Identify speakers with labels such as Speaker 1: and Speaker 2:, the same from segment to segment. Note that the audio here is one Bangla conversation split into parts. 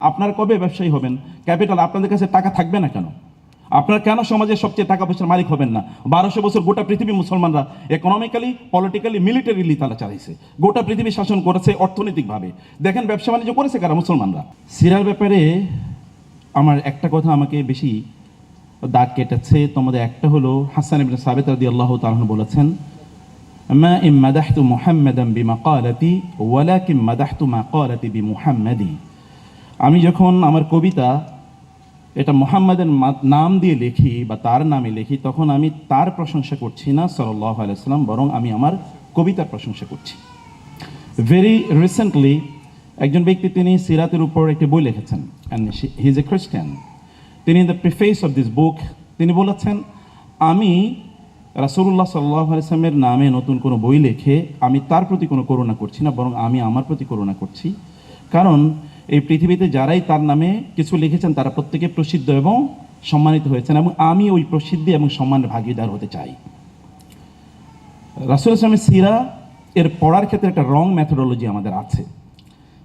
Speaker 1: আপনারা কবে ব্যবসায়ী হবেন? ক্যাপিটাল আপনাদের কাছে টাকা থাকবে না কেন? আপনারা কেন সমাজের সবচেয়ে টাকা পয়সার মালিক হবেন না? 1200 বছর গোটা পৃথিবী মুসলমানরা ইকোনমিক্যালি, পলিটিক্যালি, মিলিটারিলি তারা চালাইছে, গোটা পৃথিবী শাসন করেছে অর্থনৈতিকভাবে। দেখেন ব্যবসা বাণিজ্য করেছে কারা? মুসলমানরা। সিরার ব্যাপারে আমার একটা কথা আমাকে বেশি দাগ কেটেছে, তোমাদের একটা হলো হাসান ইবনে সাবিত রাদিয়াল্লাহু তাআলা আনহু বলেছেন, মা ইম মাদাহতু মুহাম্মাদান বিমাকালাতি ওয়ালাকিন মাদাহতু মাকালাতি বিমুহাম্মাদি। আমি যখন আমার কবিতা এটা মুহাম্মাদের নাম দিয়ে লিখি বা তার নামে লিখি, তখন আমি তার প্রশংসা করছি না সাল্লাল্লাহু আলাইহি ওয়াসাল্লাম, বরং আমি আমার কবিতার প্রশংসা করছি। ভেরি রিসেন্টলি একজন ব্যক্তি তিনি সিরাতের উপর একটি বই লিখেছেন, অ্যান্ড হি ইজ এ খ্রিস্টান। তিনি in the preface of this book তিনি বলেছেন, আমি রাসূলুল্লাহ সাল্লাল্লাহু আলাইহি ওয়াসাল্লামের নামে নতুন কোনো বই লিখে আমি তার প্রতি কোনো করুণা করছি না, বরং আমি আমার প্রতি করুণা করছি। কারণ এই পৃথিবীতে যারাই তার নামে কিছু লিখেছেন তারা প্রত্যেকে প্রসিদ্ধ এবং সম্মানিত হয়েছেন, এবং আমি ওই প্রসিদ্ধি এবং সম্মানের ভাগিদার হতে চাই। রাসূল ইসলামের সিরা এর পড়ার ক্ষেত্রে একটা রং মেথোডোলজি আমাদের আছে।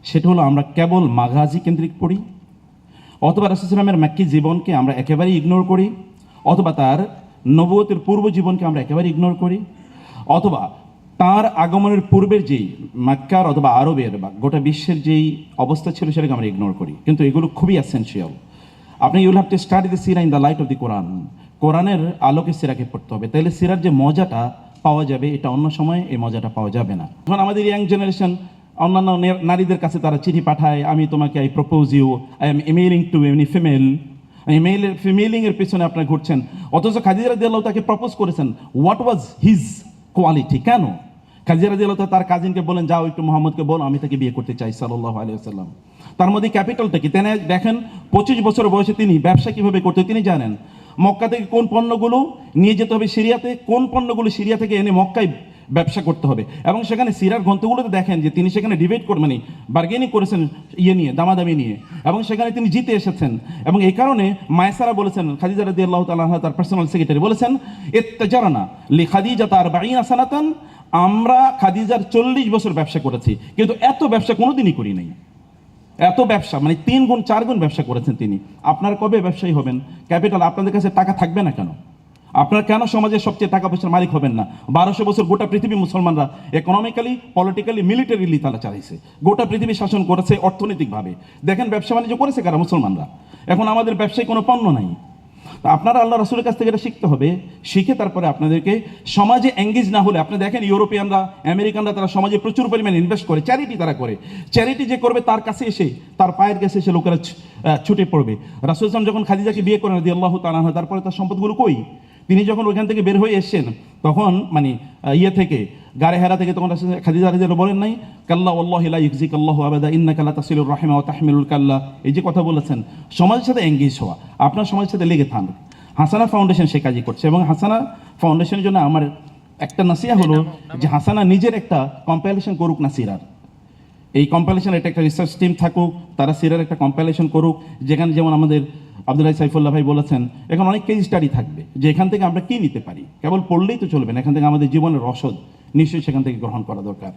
Speaker 1: সেটা হলো আমরা কেবল মাগাজি কেন্দ্রিক পড়ি, অথবা রাসূল ইসলামের মাক্কি জীবনকে আমরা একেবারেই ইগনোর করি, অথবা তার নবুয়তের পূর্ব জীবনকে আমরা একেবারে ইগনোর করি, অথবা তার আগমনের পূর্বের যেই মক্কার অথবা আরবের বা গোটা বিশ্বের যেই অবস্থা ছিল সেটাকে আমরা ইগনোর করি। কিন্তু এগুলো খুবই এসেনশিয়াল। আপনি you'll have to study the সিরা in the light of the Quran. কোরআনের আলোকে সিরাকে পড়তে হবে, তাহলে সিরার যে মজাটা পাওয়া যাবে এটা অন্য সময় এই মজাটা পাওয়া যাবে না। এখন আমাদের ইয়াং জেনারেশন অন্যান্য নারীদের কাছে তারা চিঠি পাঠায়, আমি তোমাকে I propose you, I am emailing to any female. ফিমেলিং এর পিছনে আপনারা ঘুরছেন, অথচ খাদিজা রাদিয়াল্লাহু তাকে প্রপোজ করেছেন। What was his quality? কেন খাদিজা রাদিয়াল্লাহু তার কাজিনকে বলেন, যাও একটু মোহাম্মদকে বল আমি তাকে বিয়ে করতে চাই সাল্লাল্লাহু আলাইহি ওয়াসাল্লাম। তার মধ্যে ক্যাপিটালটা কি? তিনি দেখেন 25 বছর বয়সে তিনি ব্যবসা কিভাবে করতে তিনি জানেন। মক্কা থেকে কোন পণ্যগুলো নিয়ে যেতে হবে সিরিয়াতে, কোন পণ্যগুলো সিরিয়া থেকে এনে মক্কায় ব্যবসা করতে হবে, এবং সেখানে সিরার গ্রন্থগুলোতে দেখেন যে তিনি সেখানে ডিবেট করে মানে বার্গেনিং করেছেন ইয়ে নিয়ে, দামাদামি নিয়ে, এবং সেখানে তিনি জিতে এসেছেন। এবং এই কারণে মায়সারা বলেছেন, খাদিজা রাদিয়াল্লাহু তাআলা আনহা তার পার্সোনাল সেক্রেটারি বলেছেন, ইত্তাজারনা লি খাদিজাতা 40 সানাতান, আমরা খাদিজার 40 বছর ব্যবসা করেছি, কিন্তু এত ব্যবসা কোনোদিনই করি নাই। এত ব্যবসা মানে 3 গুণ 4 গুণ ব্যবসা করেছেন তিনি। আপনারা কবে ব্যবসায়ী হবেন? ক্যাপিটাল আপনাদের কাছে টাকা থাকবে না কেন? আপনারা কেন সমাজের সবচেয়ে টাকা পয়সার মালিক হবেন না? 1200 বছর গোটা পৃথিবী মুসলমানরা ইকোনমিক্যালি, পলিটিক্যালি, মিলিটারিলি তারা চালাইছে, গোটা পৃথিবী শাসন করেছে অর্থনৈতিকভাবে। দেখেন ব্যবসা বাণিজ্য করেছে কারা? মুসলমানরা। এখন আমাদের ব্যবসায় কোনো পণ্য নাই। আপনারা আল্লাহ রাসূলের কাছ থেকে এটা শিখতে হবে, শিখে তারপরে আপনাদেরকে সমাজে এঙ্গেজ না হলে, আপনি দেখেন ইউরোপিয়ানরা, আমেরিকানরা তারা সমাজে প্রচুর পরিমাণে ইনভেস্ট করে, চ্যারিটি তারা করে। চ্যারিটি যে করবে তার কাছে এসে, তার পায়ের কাছে এসে লোকেরা ছুটে পড়বে। রাসূল সাল্লাল্লাহু যখন খাদিজাকে বিয়ে করেন রাদিয়াল্লাহু তাআলা আনহা, তারপরে তার সম্পদগুলো কই? তিনি যখন ওইখান থেকে বের হয়ে এসেছেন তখন মানে ইয়ে থেকে গারে হেরা থেকে, তখন খাদিজা রাদিয়াল্লাহু বলেন নাই, কাল্লা ওয়াল্লাহি লা ইউযিকাল্লাহু আবাদা ইন্নাকা লা তাসিলুর রাহিমা ওয়া তাহমিলুল কাল্লা, এই যে কথা বলেছেন, সমাজের সাথে এঙ্গেজ হওয়া, আপনার সমাজের সাথে লেগে থাকুন। হাসানা ফাউন্ডেশন সে কাজই করছে, এবং হাসানা ফাউন্ডেশনের জন্য আমার একটা নাসিহা হলো যে হাসানা নিজের একটা কম্পাইলেশন করুক না সিরার। এই কম্পাইলেশন এটা একটা রিসার্চ টিম থাকুক, তারা সিরার একটা কম্পাইলেশন করুক, যেখানে যেমন আমাদের আব্দুল্লাহ সাইফুল্লাহ ভাই বলেছেন, এখন অনেক কেস স্টাডি থাকবে যে এখান থেকে আমরা কি নিতে পারি। কেবল পড়লেই তো চলবে না, এখান থেকে আমাদের জীবনের রসদ নিশ্চয়ই সেখান থেকে গ্রহণ করা দরকার।